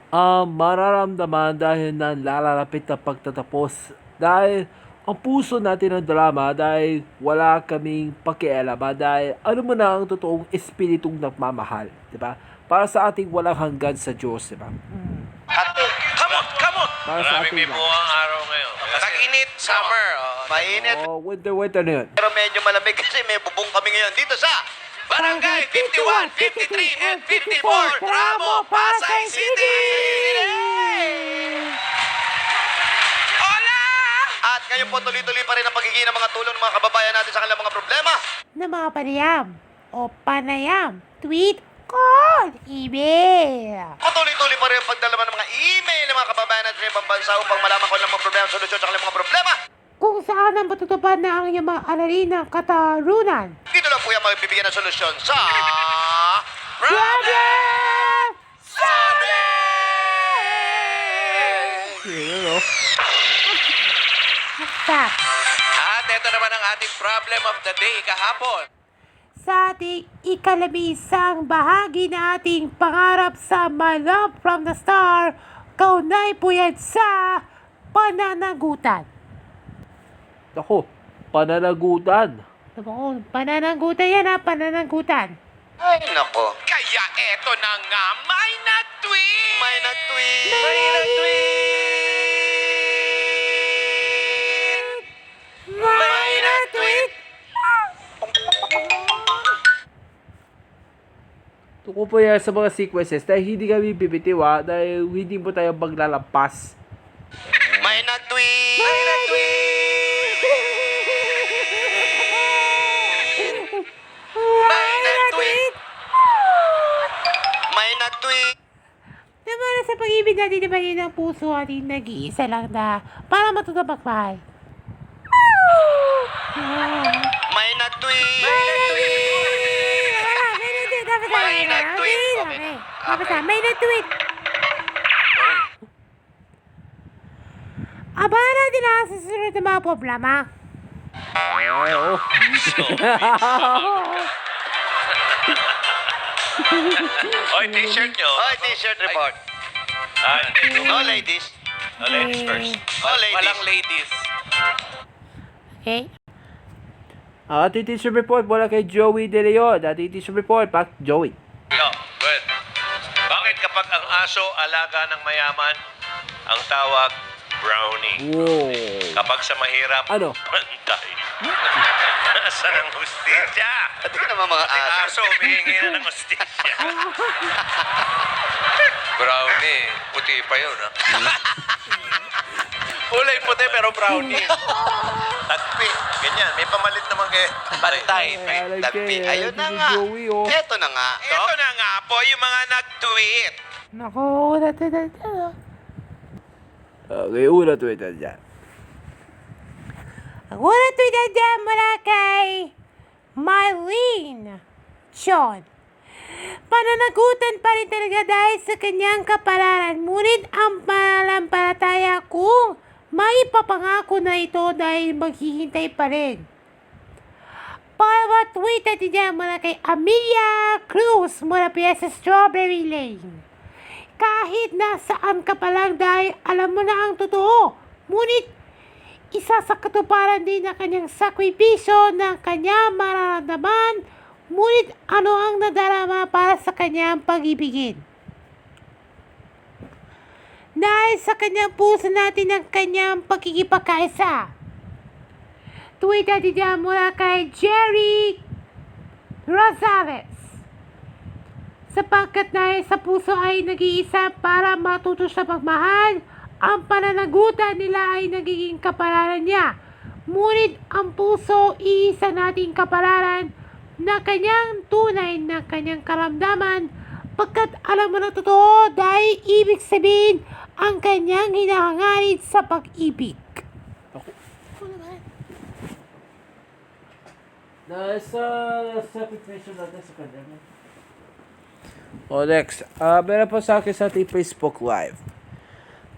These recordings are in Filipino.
Mararamdaman dahil na nalalapit na pagtatapos. Dahil ang puso natin ng drama dahil wala kaming pakialaman dahil ano mo na ang totoong espiritong nagmamahal, di ba? Para sa ating walang hanggan sa Diyos, di ba? Ate, Kamot! Kamot! Para sa Maraming ating may lang. buwang araw ngayon. Tag-init, summer. mainit. Oh, winter na yun. Pero medyo malamig kasi may bubong kami ngayon dito sa Barangay 51, 53, and 54, Ramo, Pasay City! Hola! At ngayon po tuloy-tuloy pa rin ang pagiging ng mga tulong ng mga kababayan natin sa kanilang mga problema. Na mga panayam o panayam, tweet, call, email. Patuloy-tuloy pa rin ang pagdalaman ng mga email ng mga kababayan natin sa ibang bansa upang malaman kung ano ang mga problema, solusyon sa kanilang mga problema. Kung saan ang matutupad na ang iyong mga aralin ng katarunan. Dito lang po yan magbibigyan ng solusyon sa... Problem! Yun, no? Stop. At ito naman ang ating problem of the day kahapon. Sa ating ikalabisang bahagi na ating pangarap sa My Love from the Star, kaunay po yan sa pananagutan. Ako, pananagutan. Pananagutan yan ha, pananagutan. Ay, nako. Kaya eto na nga, may na-tweet! May nag-tweet. May na-tweet! May na-tweet! Tuko po yan sa mga sequences dahil hindi kami bibitiwa dahil hindi po tayo maglalampas. May nag-tweet. May nag-tweet. May nag-tweet. May nag-tweet. Naman sa pag-ibig natin naman yun ang puso ating nag-iisa lang na para matuto magmahal. May nag-tweet. May nag-tweet. May nag-tweet. Abala din ang susunod na mga problema. Oo. Oy, t-shirt nyo. Hoy, t-shirt report. No ladies. No ladies first. No ladies. Walang ladies. Okay? Ang ating teacher report mula kay Joey De Leon. Ating teacher report, Pak Joey. No, good. Bakit kapag ang aso alaga ng mayaman, ang tawag brownie? Wow. Kapag sa mahirap, Ano? pantay. Nasaan ang hustisya? Ito naman mga Ang aso. aso humihingi na ng hustisya. Brownie. Puti pa yun, ha? Kulay puti pero brownie. Tagpi. Ganyan. May pamalit naman kay Pantay. Tagpi. Ayun na nga. Joey, oh. Ito na nga. Ito na nga po yung mga nag-tweet. Naku, natatan. Okay, una to ito dyan. Ang unang tweet na dyan mula kay Mylene John. Pananagutan pa rin talaga dahil sa kanyang kapalaran. Ngunit ang pananampalataya kung maipapangako na ito dahil maghihintay pa rin. Pangalawa tweet natin dyan mula kay Amelia Cruz mula pa sa Strawberry Lane. Kahit nasaan ka pa lang dahil alam mo na ang totoo. Ngunit isa sa katuparan din ng kanyang sakripisyo ng kanyang mararamdaman. Ngunit ano ang nadarama para sa kanyang pag-ibigin? Dahil sa kanyang puso natin ang kanyang pagkikipagkaisa. Tweet natin dyan mula kay Jerry Rosales. Sapagkat na sa puso ay nag-iisa para matuto sa pagmahal, ang pananagutan nila ay nagiging kapalaran niya. Ngunit ang puso, iisa nating kapalaran na kanyang tunay na kanyang karamdaman, pagkat alam mo na totoo dahil ibig sabihin ang kanyang hinahangarin sa pag-ibig. Nasa sakripisyo natin sa kanya. O next, meron po sa akin sa ating Facebook Live.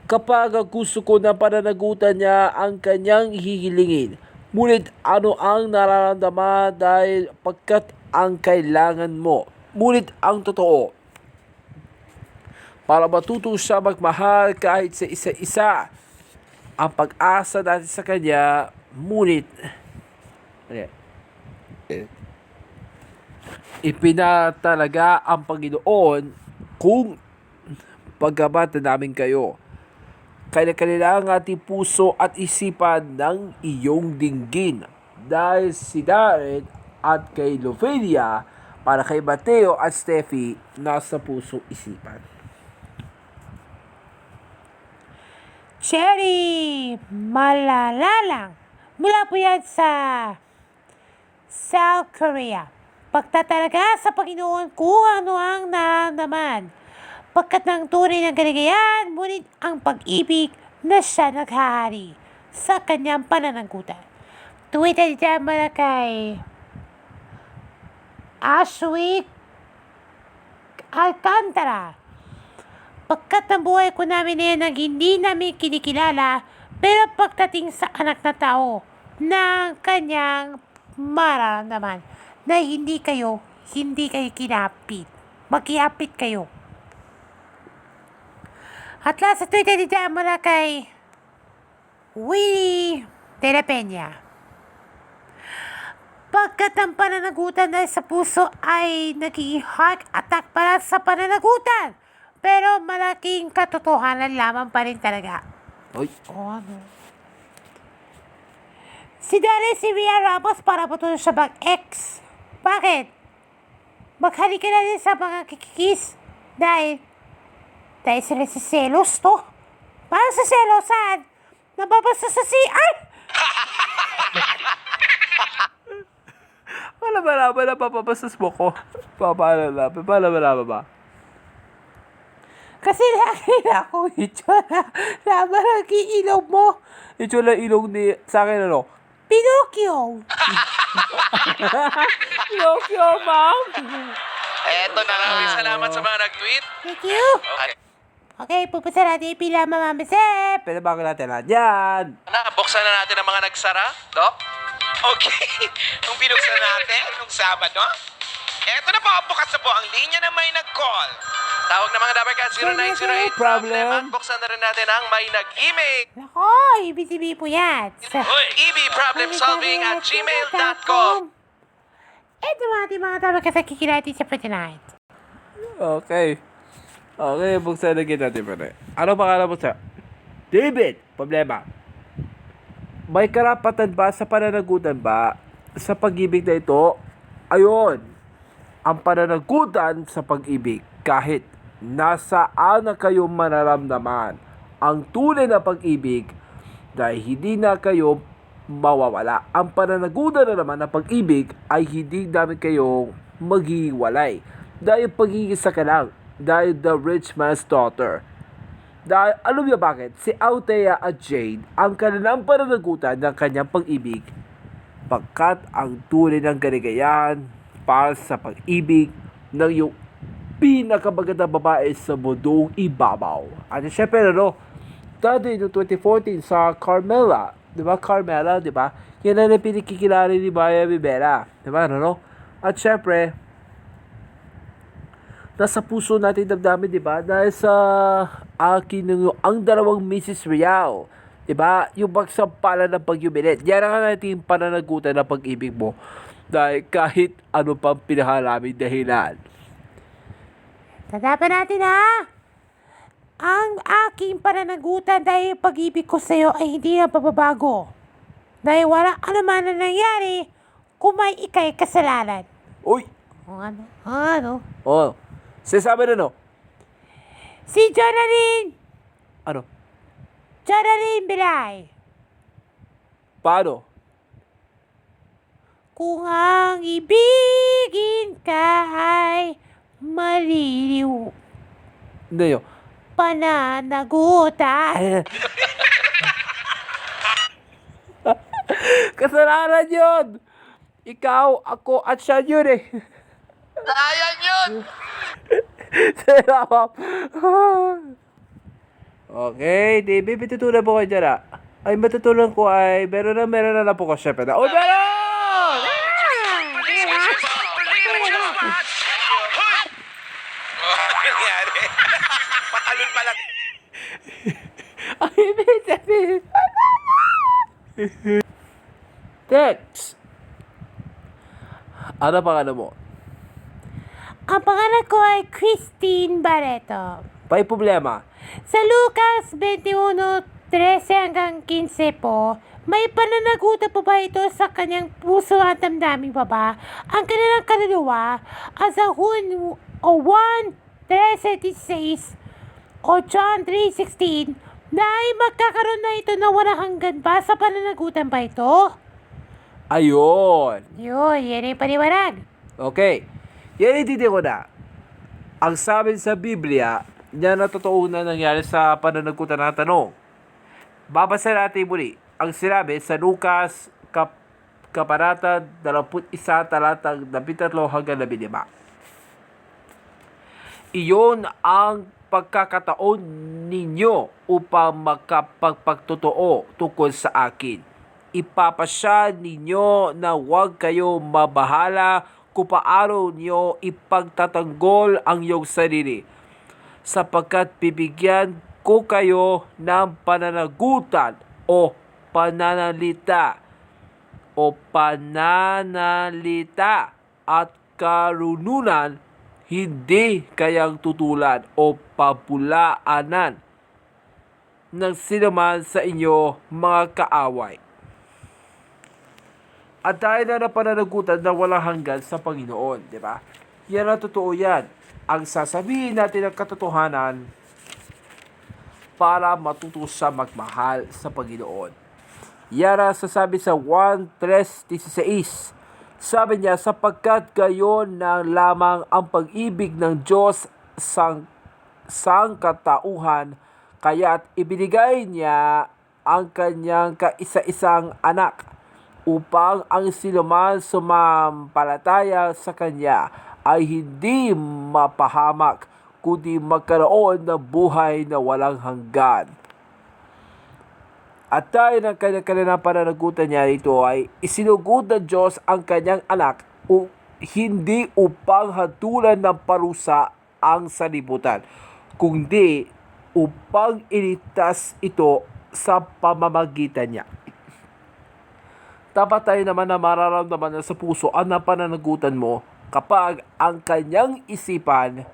Kapag ang gusto ko na pananagutan niya ang kanyang hihilingin, ngunit ano ang nararamdaman dahil pagkat ang kailangan mo, ngunit ang totoo. para matuto siya magmahal kahit sa isa-isa. Ang pag-asa natin sa Kanya, ngunit ipinatalaga ang Panginoon kung paggabat na namin kayo. Kaya kailangan ating puso at isipan ng iyong dinggin. Dahil si Darren at kay Lovelia, para kay Mateo at Steffi, nasa puso isipan. Cherry, malalalang. Mula po yan sa South Korea. Pagtatalaga sa Panginoon kung ano ang nararamdaman. Pagkat ng tunay ng kaligayahan, ngunit ang pag-ibig na siya naghahari sa kanyang pananagutan. Tweeted dyan mula kay Ashwick Alcantara. Pagkat ang buhay ko namin ngayon ang hindi namin kinikilala, pero pagdating sa anak na tao ng kanyang mararamdaman na hindi kayo kinapit. Mag-iapit kayo. At last sa Twitter dito mula kay Willie de la Peña. Pagkat ang pananagutan dahil sa puso ay naging heart attack para sa pananagutan. Pero malaking katotohanan lamang pa rin talaga. Oy. Ano? Si Dali si Ria Ramos para patulong sa bag-ex. Bakit? Maghali ka na din sa mga kikikis. Dahil sila si selos to. Para sa selosan, nababasa sa CR. Paano malaman na papabasas mo ko? Paano ba? Kasi nakita ko itsura na malaki ilong mo. Itsura ilong ni, sa akin ano? Pinocchio. Pinocchio, ma'am! Eto na nga. Salamat sa mga nag-tweet. Thank you. Okay. Okay, pupunta natin yung pila mamamasip. Pero bago natin lahat yan. Buksan na natin ang mga nagsara, Doc. Okay. Nung binuksan natin, nung Sabado, eto na po, bukas na po ang linya na may nag-call. Tawag na mga Dabarcats 0908 problem. At buksan na rin natin ang may nag-email. Nako, ibig po yan. ebproblemsolving@gmail.com. Ito mga ating mga tabakas na kikilati sa for tonight. Okay. Okay, buksan na natin pa rin. Ano pangalan mo sa? David, problema. May karapatan ba sa pananagutan ba sa pag-ibig na ito? Ayon, ang pananagutan sa pag-ibig kahit nasaan na kayo mararamdaman ang tunay na pag-ibig dahil hindi na kayo mawawala. Ang pananagutan na naman ng pag-ibig ay hindi namin kayo maghiwalay dahil pag-iisa ka lang, dahil the rich man's daughter. Dahil alam niyo bakit? Si Althea at Jade ang kanilang pananagutan ng kanyang pag-ibig pagkat ang tunay ng kaligayahan para sa pag-ibig ng iyong pinakamagandang babae sa mundong ibabaw. At syempre, dati noong 2014 sa Carmela, di ba? Carmela, di ba? Yan ang pinikikilala ni Maya Rivera. Di ba, At syempre, nasa puso natin damdamin, di ba? Dahil sa akin ang dalawang Mrs. Real, di ba? Yung pagsampalan ng pagyumilit. Yan ang natin pananagutan ng pag-ibig mo. Dahil kahit ano pang pinahalaming dahilan. Tatapan natin ang aking pananagutan dahil pag-ibig ko sa iyo ay hindi na pababago. Dahil wala anuman na nangyari kung may ikay kasalanan. Uy! Ano? Oh, sasabi na Si Jonalyn! Ano? Jonalyn Bilay! Paano? Kung ang ibigin ka ay maliliw. Hindi yun. Pananagutan. Kasalanan yun! Ikaw, ako, at siya yun eh. Ayan yun! Okay, David, matutunan po kayo dyan Ay, matutunan ko ay, meron na lang po ko syempre na. Oh, meron! Nangyari. Patalon pa lang. Ang ibig sabihin. Text. Ano pangalan mo? Ang pangalan ko ay Christine Barreto. May problema. Sa Lucas 21:13 hanggang 15 po, may pananagutan po ba ito sa kanyang puso at damdamin pa ba? Ang kanilang kaluluwa at sa 1:13:16 o John 3:16 na ay magkakaroon na ito na walang hanggan ba sa pananagutan ba ito? Ayun. Yun, yan ay paliwanag. Okay. Yan hindi ko na. Ang sabi sa Biblia, yan na totoo na nangyari sa pananagutan ng tanong. Babasa natin muli. Ang sinabi sa Lucas Kabanata 21 talatang 13 hanggang 15. Iyon ang pagkakataon ninyo upang makapagpagtotoo tungkol sa akin. Ipapasya ninyo na huwag kayo mabahala kung paano nyo ipagtatanggol ang iyong sarili, sapagkat bibigyan ko kayo ng pananagutan o pananalita at karununan, hindi kayang tutulan o pabulaanan ng sinuman sa inyo mga kaaway. At dahil na napananagutan na walang hanggan sa Panginoon, di ba? Yan ang totoo yan. Ang sasabihin natin ng katotohanan para matuto sa magmahal sa Panginoon. Yan ang sasabi sa 1:3-16. Sabi niya, sapagkat gayon na lamang ang pag-ibig ng Diyos sang katauhan, kaya't ibinigay niya ang kanyang kaisa-isang anak, upang ang sinuman sumampalataya sa Kanya ay hindi mapahamak, kundi magkaroon ng buhay na walang hanggan. At dahil ng kanyang pananagutan niya ito ay isinugod ng Diyos ang Kanyang anak hindi upang hatulan ng parusa ang salibutan, kundi upang initas ito sa pamamagitan niya. Dapat tayo naman na mararamdaman na sa puso ang pananagutan mo kapag ang kanyang isipan,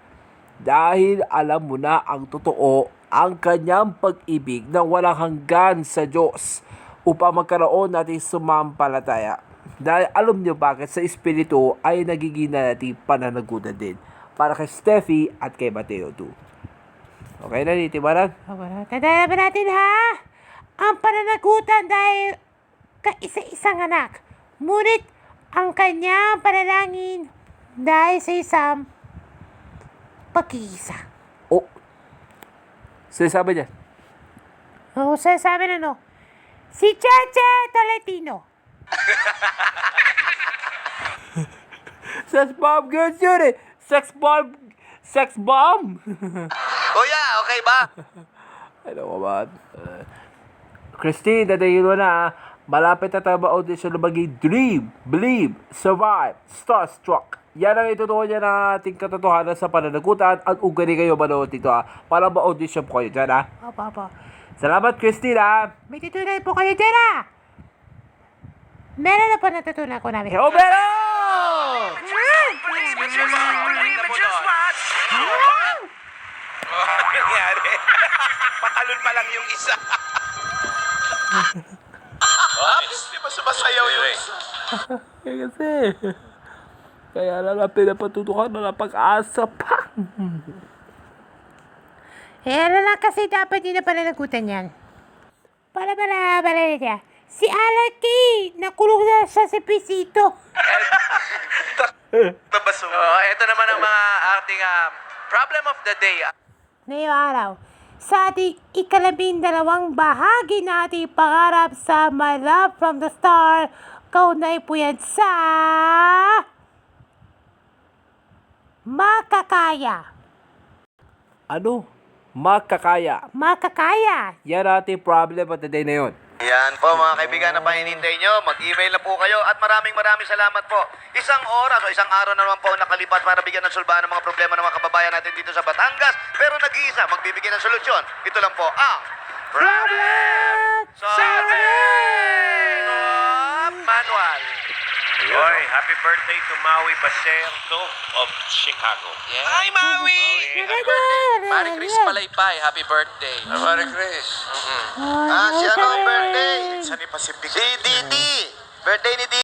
dahil alam mo na ang totoo, ang kanyang pag-ibig na walang hanggan sa Diyos, upang magkaroon natin sumampalataya. Dahil alam niyo bakit sa Espiritu ay nagiging na natin pananagutan din. Para kay Steffi at kay Mateo 2. Okay na, Nitibaran? Tandaan naman natin ha, ang pananagutan dahil kaisa-isang anak. Ngunit ang kanyang panalangin dahil sa isang pag-iisa. Oh, sinasabi niya. Oo, sasabi na no. Si Chacha Talatino. Sex bomb girls yun eh. Sex bomb. Kuya, okay ba? Ano ka ba? Christine, dadayin mo na. Malapit na tayo ma-audition na maging Dream, Believe, Survive, Starstruck. Yan ang itutuwa niya ng ating katotohanan sa pananagutan at ugari kayo manood dito para ma-audition po kayo dyan Opo. Salamat, Christine May tutunan po kayo dyan Meron na po natutunan ko namin. Meron! Nangyari. Patalon pa lang yung isa. Di ba sumasayaw yung isa? Kasi, kaya lang pinapatutukan na ng pag-asa pa. Ano lang kasi dapat din na pananagutan yan. Para niya. Si Alaki, nakulong na siya sa pisito. Babaso. Ito naman ang mga ating problem of the day. Ngayong araw, sa ating 12 bahagi na ating pangarap sa My Love from the Star, kaunay po yan sa makakaya. Ano? Makakaya. Makakaya. Yan ating problem at the day na yun. Yan po mga kaibigan na pahinintay nyo, mag-email na po kayo at maraming salamat po. Isang oras o isang araw na naman po nakalipas para bigyan ng sulbahan ng mga problema ng mga kababayan natin dito sa Batangas. Pero nag-iisa, magbibigay ng solusyon. Ito lang po ang Problem Solving! Manual. Hoy, happy birthday to Maui Baserto of Chicago. Yeah. Hi, Maui! Mari Chris Palaypay, happy birthday. Mari Chris. Ah, siya ang birthday. Sa ni Pacific. Si Didi. Birthday ni Didi.